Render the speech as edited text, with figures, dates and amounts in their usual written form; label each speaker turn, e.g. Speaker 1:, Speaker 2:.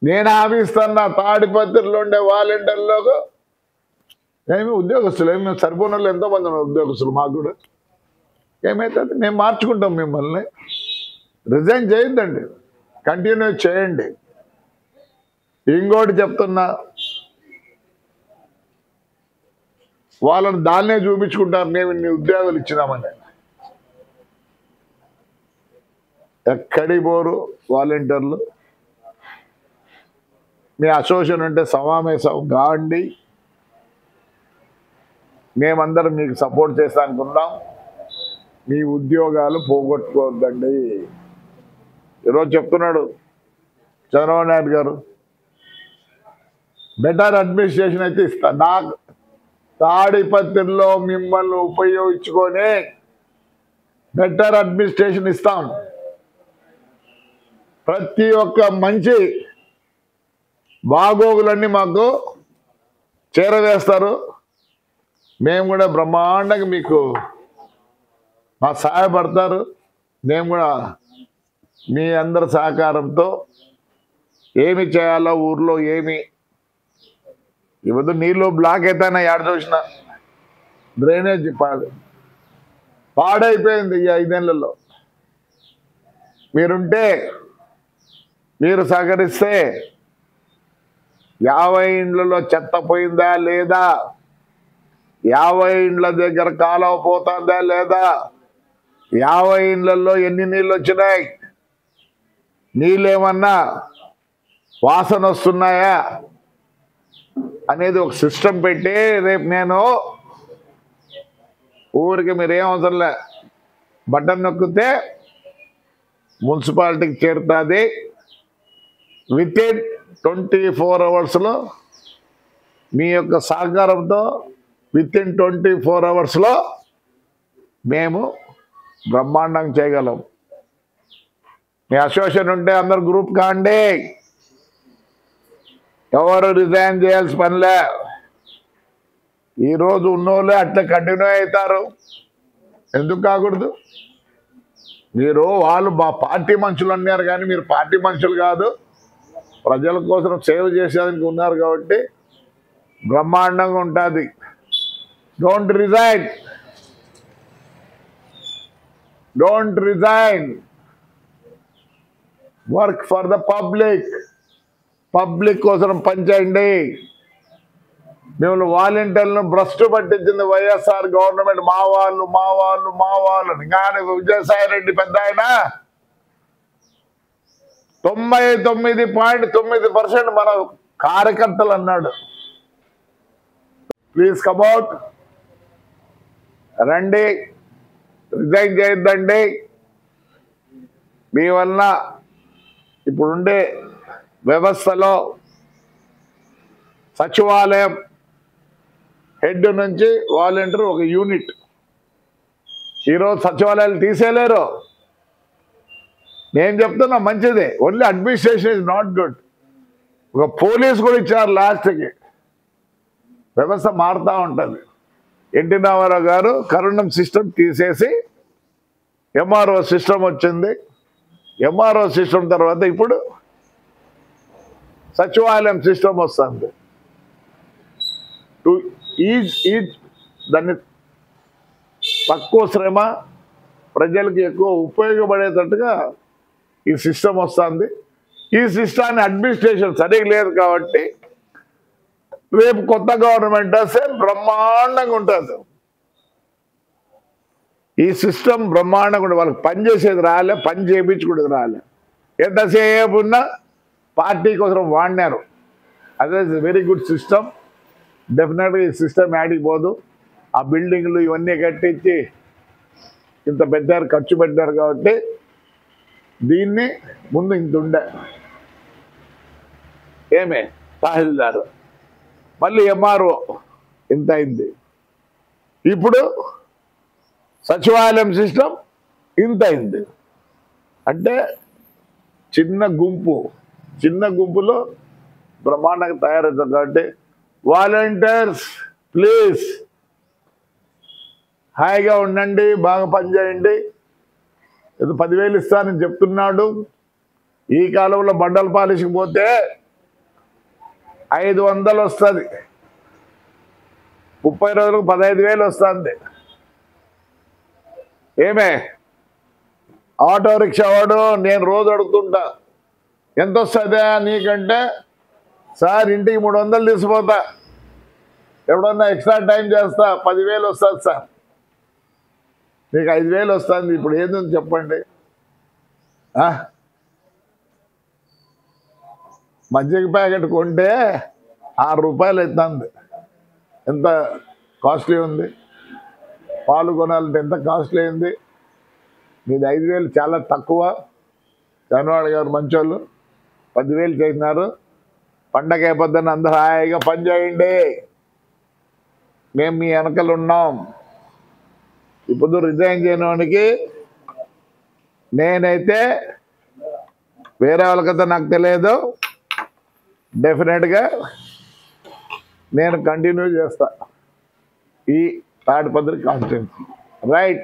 Speaker 1: నేను హామీ ఇస్తున్నా, తాడిపత్రిలో ఉండే వాలంటీర్లకు ఏమి ఉద్యోగస్తులు ఏమి సరిపోయిన వాళ్ళు ఎంతోమంది ఉన్నారు ఉద్యోగస్తులు. మాకు కూడా ఏమవుతుంది, మేము మార్చుకుంటాం. మిమ్మల్ని రిజైన్ చేయొద్దండి, కంటిన్యూ చేయండి. ఇంకోటి చెప్తున్నా, వాళ్ళని దాన్నే చూపించుకుంటారు మేము ఇన్ని ఉద్యోగాలు ఇచ్చినామని. ఎక్కడికి పోరు వాలంటీర్లు. మీ అసోసియేషన్ ఉంటే సమావేశం కావండి, మేమందరం మీకు సపోర్ట్ చేస్తా అనుకున్నాం. మీ ఉద్యోగాలు పోగొట్టుకోవద్దండి. ఈరోజు చెప్తున్నాడు చంద్రబాబు నాయుడు గారు, బెటర్ అడ్మినిస్ట్రేషన్ అయితే ఇస్తా. నాకు తాడిపత్రిలో మిమ్మల్ని ఉపయోగించుకొని బెటర్ అడ్మినిస్ట్రేషన్ ఇస్తాం. ప్రతి ఒక్క మంచి బాగోగులన్నీ మాకు చేరవేస్తారు. మేము కూడా బ్రహ్మాండంగా మీకు మా సహాయపడతారు. మేము కూడా మీ అందరి సహకారంతో ఏమి చేయాలో, ఊర్లో ఏమి ఇవద్దు, నీళ్ళు బ్లాక్ అయితేనే ఏడ చూసిన డ్రైనేజ్ పాడైపోయింది ఈ 5 ఏళ్లలో. మీరుంటే, మీరు సహకరిస్తే 50 ఇండ్లలో చెత్త పోయిందా లేదా, 50 ఇండ్ల దగ్గర కాలువ పోతుందా లేదా, 50 ఇండ్లలో ఎన్ని నీళ్ళు వచ్చినాయి, నీళ్ళేమన్నా వాసన వస్తున్నాయా అనేది ఒక సిస్టమ్ పెట్టి రేపు నేను ఊరికి మీరేం అవసరంలే, బటన్ నొక్కితే మున్సిపాలిటీకి చేరుతుంది. వితిన్ 24 అవర్స్లో మీ యొక్క సహకారంతో వితిన్ 24 అవర్స్లో మేము బ్రహ్మాండంగా చేయగలం. మీ అసోసియేషన్ ఉంటే అందరు గ్రూప్ కాండి, ఎవరు రిజైన్ చేయాల్సిన పనిలే. ఈరోజు ఉన్నోళ్ళే అట్లా కంటిన్యూ అవుతారు. ఎందుకు కాకూడదు? మీరు వాళ్ళు మా పార్టీ మనుషులు అన్నారు, కానీ మీరు పార్టీ మనుషులు కాదు, ప్రజల కోసం సేవ చేసేదానికి ఉన్నారు. కాబట్టి బ్రహ్మాండంగా ఉంటుంది. Don't resign, don't resign, work for the public. Public కోసం పనిచేయండి. మేము వాలంటీర్లను భ్రష్టు పట్టించింది వైఎస్ఆర్ గవర్నమెంట్. మా వాళ్ళు మా వాళ్ళు మా వాళ్ళు కానీ విజయసాయి రెడ్డి పెద్ద ఆయన 99.9% మన కార్యకర్తలు అన్నాడు. ప్లీజ్ కమౌట్, రండి, రిజైన్ చేయొద్దండి. మీ వలన ఇప్పుడుండే వ్యవస్థలో సచివాలయం హెడ్ నుంచి వాలంటీర్ ఒక యూనిట్. ఈరోజు సచివాలయాలు తీసేయలేరు. నేను చెప్తున్నా మంచిదే, only administration is not good. ఒక పోలీస్ కూడా ఇచ్చారు లాస్ట్కి. వ్యవస్థ మారుతూ ఉంటుంది. ఎన్టీ రామారావు గారు కరుణం సిస్టమ్ తీసేసి ఎంఆర్ఓ సిస్టమ్ వచ్చింది. ఎంఆర్ఓ సిస్టమ్ తర్వాత ఇప్పుడు సచివాలయం సిస్టమ్ వస్తుంది. దాన్ని తక్కువ శ్రమ, ప్రజలకు ఎక్కువ ఉపయోగపడేటట్టుగా ఈ సిస్టమ్ వస్తుంది. ఈ సిస్టాన్ని అడ్మినిస్ట్రేషన్ సరిగ్గా లేదు కాబట్టి రేపు కొత్త గవర్నమెంట్ వస్తే బ్రహ్మాండంగా ఉంటుంది. ఈ సిస్టమ్ బ్రహ్మాండంగా ఉంటుంది. వాళ్ళకి పని చేసేది రాలే, పని చేయించుకునేది రాలే. ఎంతసేపు ఉన్నా పార్టీ కోసం వాడినారు. అదే వెరీ గుడ్ సిస్టమ్. డెఫినెట్గా ఈ సిస్టమ్ యాడికి పోదు. ఆ బిల్డింగ్లు ఇవన్నీ కట్టించి ఇంత పెద్దారు, ఖర్చు పెట్టారు. కాబట్టి దీన్ని ముందు ఇంత ఉండే ఏమే తహసీల్దారు, మళ్ళీ ఎంఆర్ఓ ఇంత అయింది. ఇప్పుడు సచివాలయం సిస్టమ్ ఇంత అయింది. అంటే చిన్న గుంపులో బ్రహ్మాండంగా తయారవుతుంది. కాబట్టి వాలంటీర్స్ ప్లీజ్ హాయిగా ఉండండి, బాగా పనిచేయండి. ఏదో 10,000 ఇస్తానని చెప్తున్నాడు. ఈ కాలంలో బండల పాలిష్కి పోతే 500 వస్తుంది, 30 రోజులకు 15,000 వస్తుంది. ఏమే ఆటో రిక్షా వాడు నేను రోజు అడుగుతుంటా ఎంత వస్తుందా నీకంటే, సార్ ఇంటికి 300 తీసుకుపోతా, ఎప్పుడన్నా ఎక్స్ట్రా టైం చేస్తా 10,000 వస్తుంది సార్, మీకు 5,000 వస్తుంది. ఇప్పుడు ఏందని చెప్పండి. మజ్జిగ ప్యాకెట్ కొంటే 6 రూపాయలు అవుతుంది, ఎంత కాస్ట్లీ ఉంది. పాలు కొనాలంటే ఎంత కాస్ట్లీ అయింది. మీది 5,000 చాలా తక్కువ. జగన్వాడ గారు మంచోళ్ళు 10,000 చేసినారు. పండగ అయిపోద్దని అందరూ హాయిగా పని చేయండి, మేము మీ వెనకలు ఉన్నాం. ఇప్పుడు రిజైన్ చేయడానికి నేనైతే వేరే వాళ్ళకైతే నాకు తెలియదు, డెఫినెట్గా నేను కంటిన్యూ చేస్తా ఈ తాడిపత్రి కాన్స్టిట్యున్సీ. రైట్.